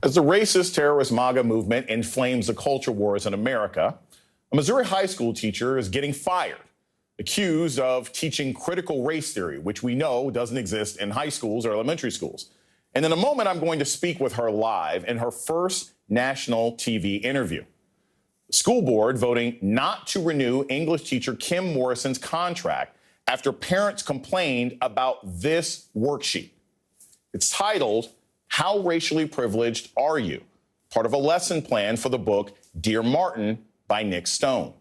As the racist terrorist MAGA movement inflames the culture wars in America, a Missouri high school teacher is getting fired, accused of teaching critical race theory, which we know doesn't exist in high schools or elementary schools. And in a moment, I'm going to speak with her live in her first national TV interview. The school board voting not to renew English teacher Kim Morrison's contract after parents complained about this worksheet. It's titled, "How Racially Privileged Are You?" Part of a lesson plan for the book Dear Martin by Nick Stone.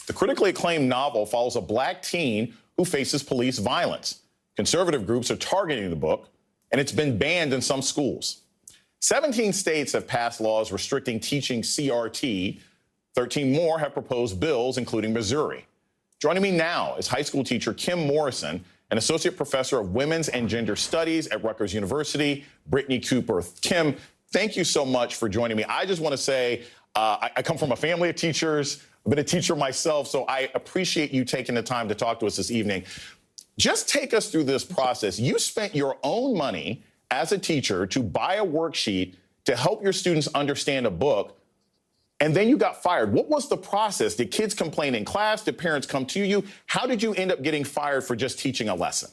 The critically acclaimed novel follows a black teen who faces police violence. Conservative groups are targeting the book, and it's been banned in some schools. 17 states have passed laws restricting teaching CRT. 13 more have proposed bills, including Missouri. Joining me now is high school teacher Kim Morrison, an associate professor of women's and gender studies at Rutgers University, Brittany Cooper. Kim, thank you so much for joining me. I just want to say I come from a family of teachers. I've been a teacher myself, so I appreciate you taking the time to talk to us this evening. Just take us through this process. You spent your own money as a teacher to buy a worksheet to help your students understand a book, and then you got fired. What was the process? Did kids complain in class? Did parents come to you? How did you end up getting fired for just teaching a lesson?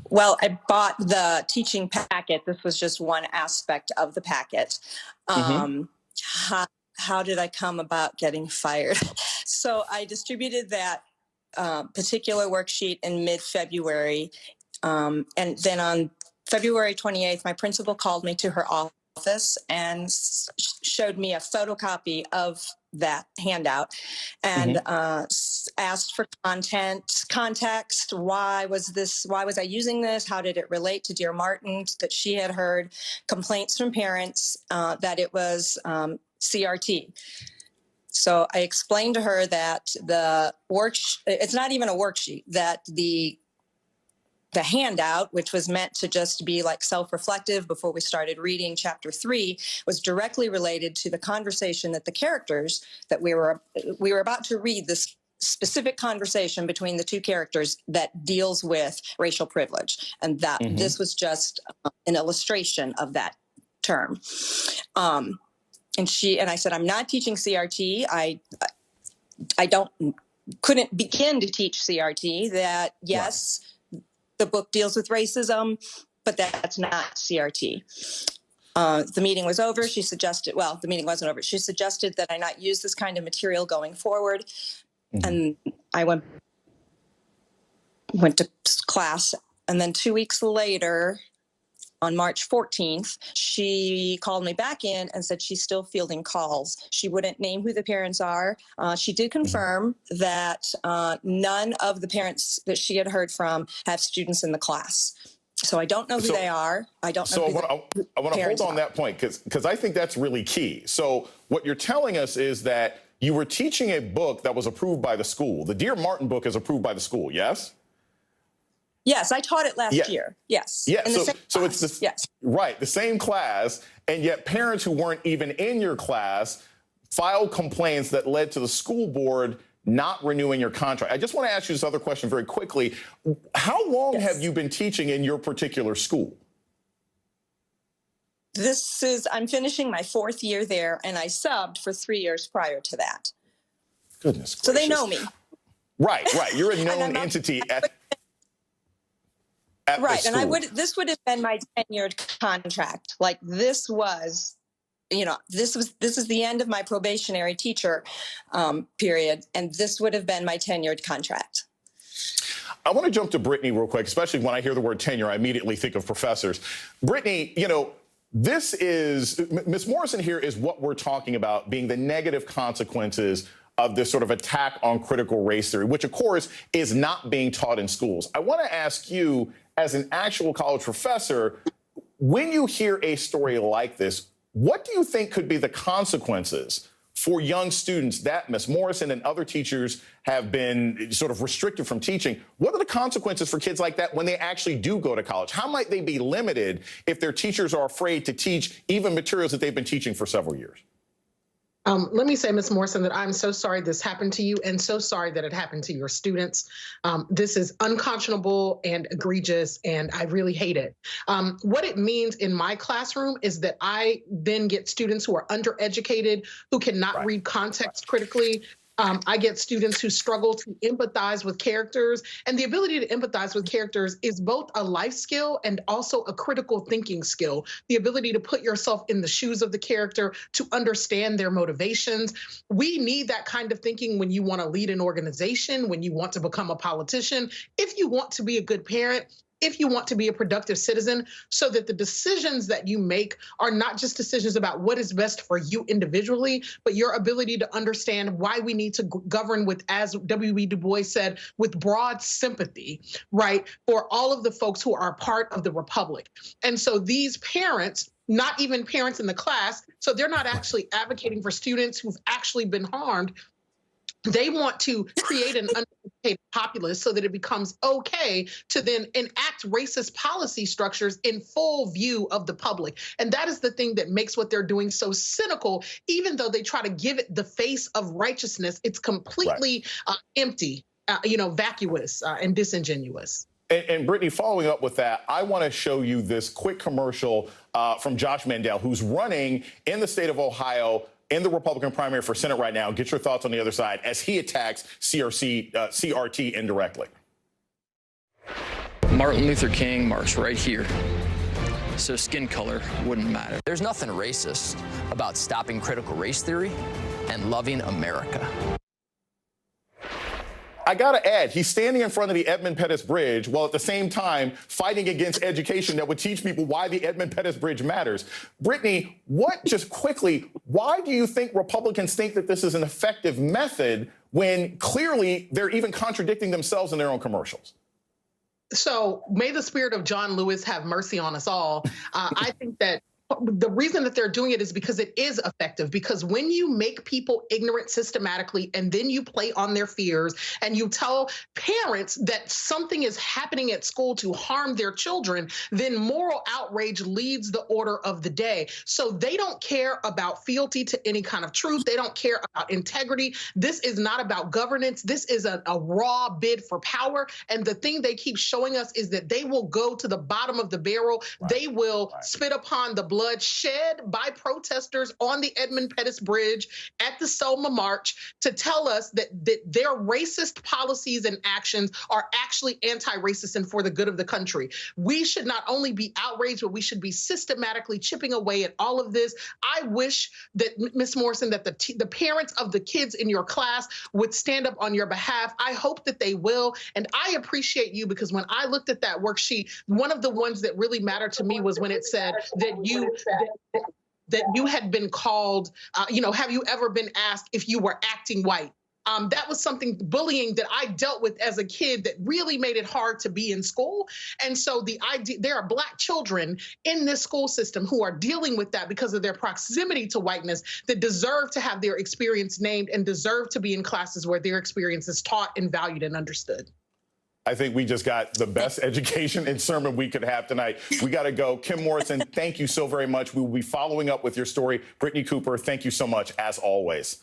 Well, I bought the teaching packet. This was just one aspect of the packet. How did I come about getting fired? So I distributed that particular worksheet in mid-February. And then on February 28th, my principal called me to her office and showed me a photocopy of that handout and asked for context. Why was I using this? How did it relate to Dear Martin? That she had heard complaints from parents that it was CRT. So I explained to her that it's not even a worksheet, that the handout, which was meant to just be like self-reflective before we started reading chapter 3, was directly related to the conversation that the characters that we were about to read, this specific conversation between the two characters that deals with racial privilege, and that this was just an illustration of that term. And I said, I'm not teaching CRT. I couldn't begin to teach CRT. That yes. Wow. The book deals with racism, but that's not CRT. The meeting was over. The meeting wasn't over. She suggested that I not use this kind of material going forward. And I went to class. And then 2 weeks later, on March 14th, she called me back in and said she's still fielding calls. She wouldn't name who the parents are. She did confirm that none of the parents that she had heard from have students in the class. So I don't know who they are. I don't know who I want to hold on that point because I think that's really key. So what you're telling us is that you were teaching a book that was approved by the school. The Dear Martin book is approved by the school, yes? Yes, I taught it last year. Yes. Yeah. So it's the same class, and yet parents who weren't even in your class filed complaints that led to the school board not renewing your contract. I just want to ask you this other question very quickly. How long have you been teaching in your particular school? I'm finishing my 4th year there, and I subbed for 3 years prior to that. Goodness gracious. So they know me. Right. You're a known entity at right, and this would have been my tenured contract. Like this was, this is the end of my probationary teacher period, and this would have been my tenured contract. I want to jump to Brittany real quick, especially when I hear the word tenure, I immediately think of professors. Brittany, Ms. Morrison here is what we're talking about being the negative consequences of this sort of attack on critical race theory, which, of course, is not being taught in schools. I want to ask you, as an actual college professor, when you hear a story like this, what do you think could be the consequences for young students that Ms. Morrison and other teachers have been sort of restricted from teaching? What are the consequences for kids like that when they actually do go to college? How might they be limited if their teachers are afraid to teach even materials that they've been teaching for several years? Let me say, Ms. Morrison, that I'm so sorry this happened to you and so sorry that it happened to your students. This is unconscionable and egregious, and I really hate it. What it means in my classroom is that I then get students who are undereducated, who cannot read context critically. I get students who struggle to empathize with characters, and the ability to empathize with characters is both a life skill and also a critical thinking skill. The ability to put yourself in the shoes of the character, to understand their motivations. We need that kind of thinking when you want to lead an organization, when you want to become a politician, if you want to be a good parent, if you want to be a productive citizen, so that the decisions that you make are not just decisions about what is best for you individually, but your ability to understand why we need to govern with, as W.E. Du Bois said, with broad sympathy, right, for all of the folks who are a part of the Republic. And so these parents, not even parents in the class, so they're not actually advocating for students who've actually been harmed. They want to create an uneducated populace so that it becomes okay to then enact racist policy structures in full view of the public. And that is the thing that makes what they're doing so cynical. Even though they try to give it the face of righteousness, it's completely empty, vacuous and disingenuous. And Brittany, following up with that, I want to show you this quick commercial from Josh Mandel, who's running in the state of Ohio in the Republican primary for Senate right now. Get your thoughts on the other side as he attacks CRT indirectly. Martin Luther King marched right here, so skin color wouldn't matter. There's nothing racist about stopping critical race theory and loving America. I got to add, he's standing in front of the Edmund Pettus Bridge while at the same time fighting against education that would teach people why the Edmund Pettus Bridge matters. Brittany, just quickly, why do you think Republicans think that this is an effective method when clearly they're even contradicting themselves in their own commercials? So may the spirit of John Lewis have mercy on us all. I think that the reason that they're doing it is because it is effective, because when you make people ignorant systematically and then you play on their fears and you tell parents that something is happening at school to harm their children, then moral outrage leads the order of the day. So they don't care about fealty to any kind of truth. They don't care about integrity. This is not about governance. This is a raw bid for power. And the thing they keep showing us is that they will go to the bottom of the barrel. They will spit upon the blood shed by protesters on the Edmund Pettus Bridge at the Selma March to tell us that their racist policies and actions are actually anti-racist and for the good of the country. We should not only be outraged, but we should be systematically chipping away at all of this. I wish that, Ms. Morrison, that the parents of the kids in your class would stand up on your behalf. I hope that they will. And I appreciate you, because when I looked at that worksheet, one of the ones that really mattered to me was when it said that you had been called, have you ever been asked if you were acting white? That was bullying that I dealt with as a kid that really made it hard to be in school. And so there are Black children in this school system who are dealing with that because of their proximity to whiteness, that deserve to have their experience named and deserve to be in classes where their experience is taught and valued and understood. I think we just got the best education and sermon we could have tonight. We got to go. Kim Morrison, thank you so very much. We will be following up with your story. Brittany Cooper, thank you so much, as always.